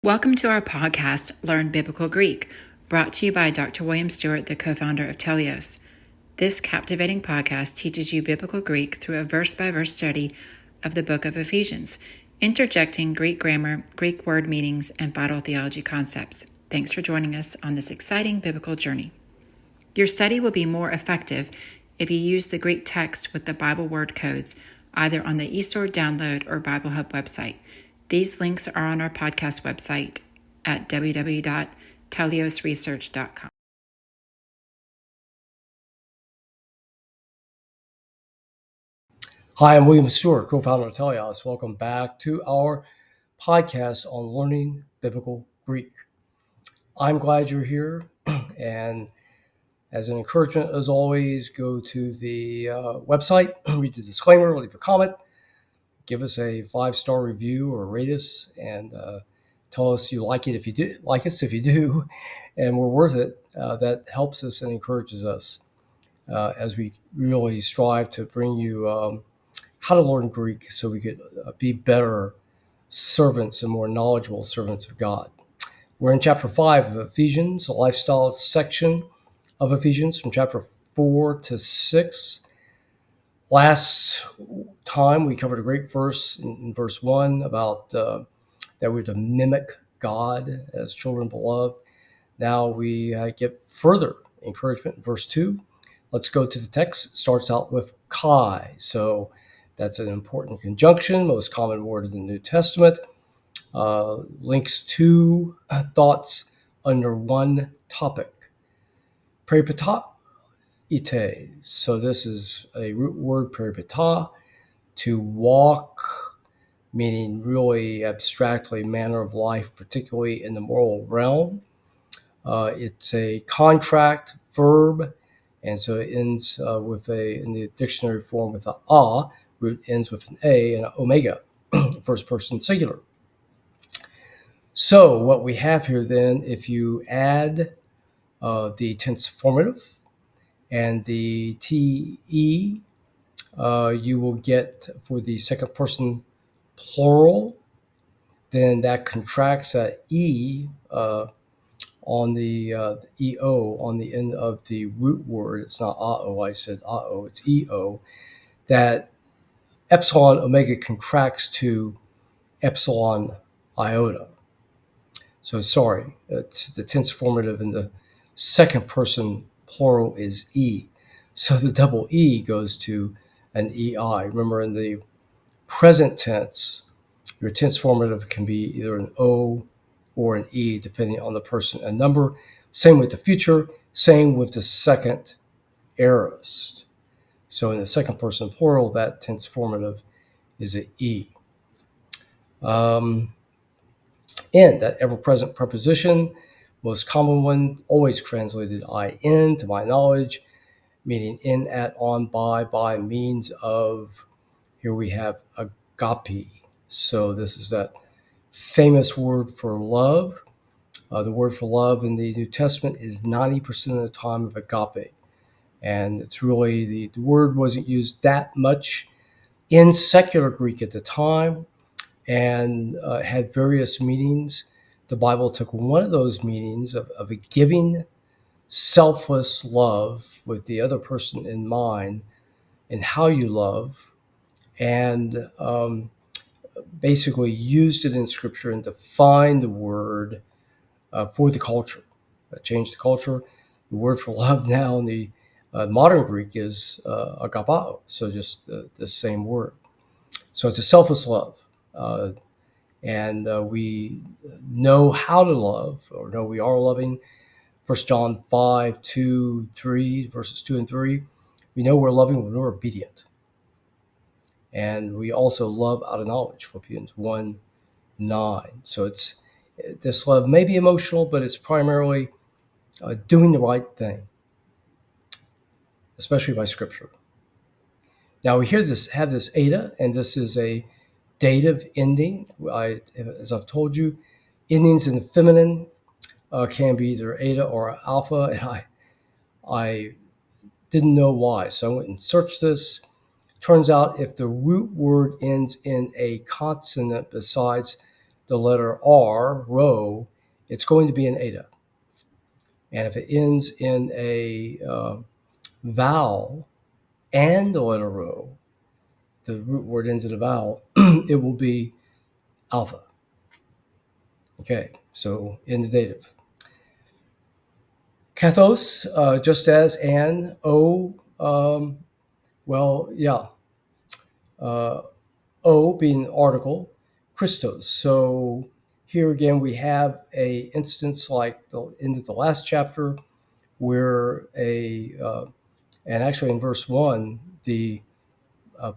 Welcome to our podcast, Learn Biblical Greek, brought to you by Dr. William Stewart, the co-founder of Teleios. This captivating podcast teaches you biblical Greek through a verse-by-verse study of the book of Ephesians, interjecting Greek grammar, Greek word meanings, and vital theology concepts. Thanks for joining us on this exciting biblical journey. Your study will be more effective if you use the Greek text with the Bible word codes, either on the eSword download or Bible Hub website. These links are on our podcast website at www.teleiosresearch.com. Hi, I'm William Stewart, co-founder of Teleios. Welcome back to our podcast on learning biblical Greek. I'm glad you're here, and as an encouragement, as always, go to the website, read the disclaimer, leave a comment, give us a 5-star review or rate us, and tell us you like it if you do, like us if you do, and we're worth it. That helps us and encourages us as we really strive to bring you how to learn Greek so we could be better servants and more knowledgeable servants of God. We're in chapter 5 of Ephesians, a lifestyle section of Ephesians from chapter 4 to 6. Last time we covered a great verse in verse 1 about that we're to mimic God as children beloved. Now we get further encouragement in verse 2. Let's go to the text. It starts out with kai. So that's an important conjunction, most common word in the New Testament. Links two thoughts under one topic. Peripata ite. So this is a root word, peripata, to walk, meaning really abstractly manner of life, particularly in the moral realm. It's a contract verb, and so it ends with in the dictionary form with a, root ends with an a and an omega, first person singular. So what we have here then, if you add the tense formative and the te, you will get for the second person plural, then that contracts that e on the EO on the end of the root word. It's not AO, I said AO, it's EO. That epsilon omega contracts to epsilon iota. So sorry, it's the tense formative in the second person plural is E. So the double E goes to an EI. Remember, in the present tense, your tense formative can be either an O or an E, depending on the person and number. Same with the future, same with the second aorist. So in the second person plural, that tense formative is an E. In, that ever-present preposition, most common one, always translated in, to my knowledge, meaning in, at, on, by means of. Here we have agape. So this is that famous word for love. The word for love in the New Testament is 90% of the time of agape. And it's really, the word wasn't used that much in secular Greek at the time, and had various meanings. The Bible took one of those meanings of a giving, selfless love with the other person in mind and how you love, and basically used it in Scripture and defined the word for the culture. Changed the culture. The word for love now in the modern Greek is agapao, so just the same word. So it's a selfless love. And we know how to love, or know we are loving. 1 John 5, 2, 3, verses 2 and 3. We know we're loving when we're obedient. And we also love out of knowledge, Philippians 1, 9. So this love may be emotional, but it's primarily doing the right thing, especially by Scripture. Now we have this eta, and this is a dative ending. As I've told you, endings in the feminine can be either eta or alpha, and I didn't know why, so I went and searched this. Turns out if the root word ends in a consonant besides the letter R, row, it's going to be an eta. And if it ends in a vowel and the letter rho, the root word ends in a vowel, it will be alpha. Okay, so in the dative. Kathos, just as and, O, O being an article, Christos. So here again, we have a instance like the end of the last chapter where and actually in verse 1, the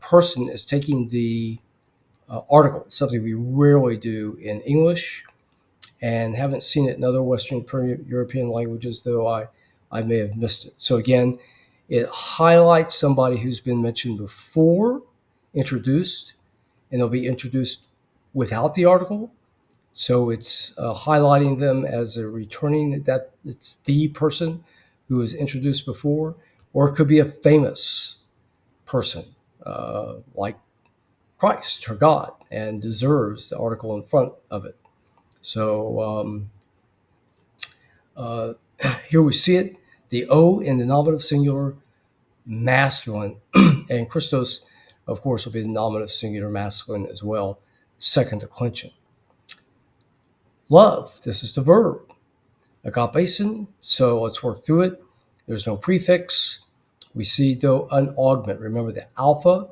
person is taking the article, something we rarely do in English and haven't seen it in other Western European languages, though I may have missed it. So again, it highlights somebody who's been mentioned before, introduced, and they'll be introduced without the article. So it's highlighting them as a returning, that it's the person who was introduced before, or it could be a famous person like Christ or God and deserves the article in front of it. So here we see it, the O in the nominative singular masculine, and Christos, of course, will be the nominative singular masculine as well, second declension. Love, this is the verb, agapesin, so let's work through it. There's no prefix. We see, though, an augment. Remember the alpha,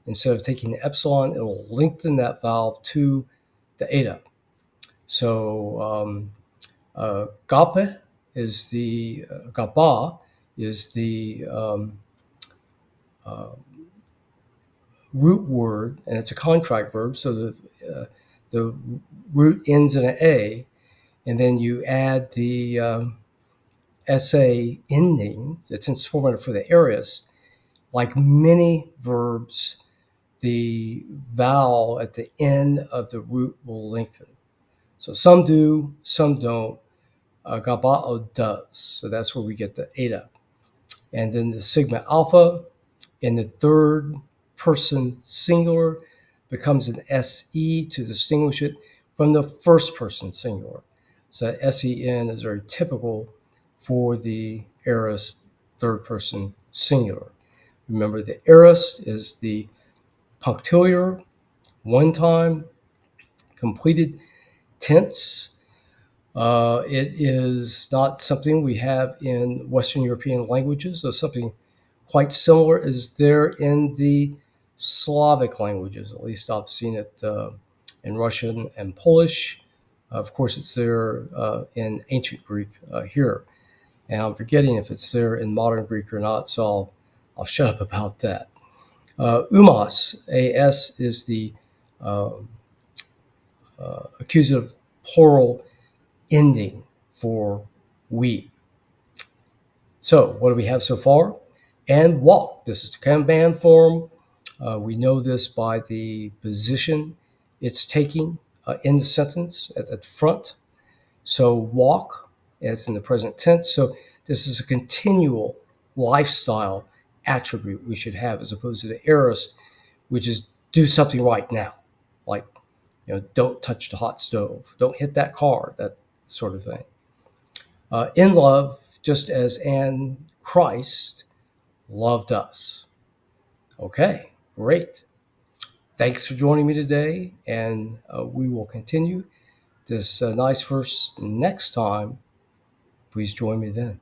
instead of taking the epsilon, it will lengthen that vowel to the eta. So gape is the gaba is the root word, and it's a contract verb. So the root ends in an A, and then you add the SA ending, the tense formative for the aorist. Like many verbs, the vowel at the end of the root will lengthen. So some do, some don't. Gabao does. So that's where we get the eta. And then the sigma alpha in the third person singular becomes an SE to distinguish it from the first person singular. So SEN is very typical for the aorist third person singular. Remember, the aorist is the punctiliar, one time, completed tense. It is not something we have in Western European languages, so something quite similar is there in the Slavic languages. At least I've seen it in Russian and Polish. Of course, it's there in ancient Greek here. And I'm forgetting if it's there in modern Greek or not, so I'll shut up about that. Umos, AS, is the accusative plural ending for we. So what do we have so far? And walk. This is the command form. We know this by the position it's taking in the sentence at the front. So walk, and it's in the present tense. So this is a continual lifestyle attribute we should have, as opposed to the aorist, which is do something right now, like don't touch the hot stove, don't hit that car, that sort of thing. In love, just as and Christ loved us. Okay, great. Thanks for joining me today, and we will continue this nice verse next time. Please join me then.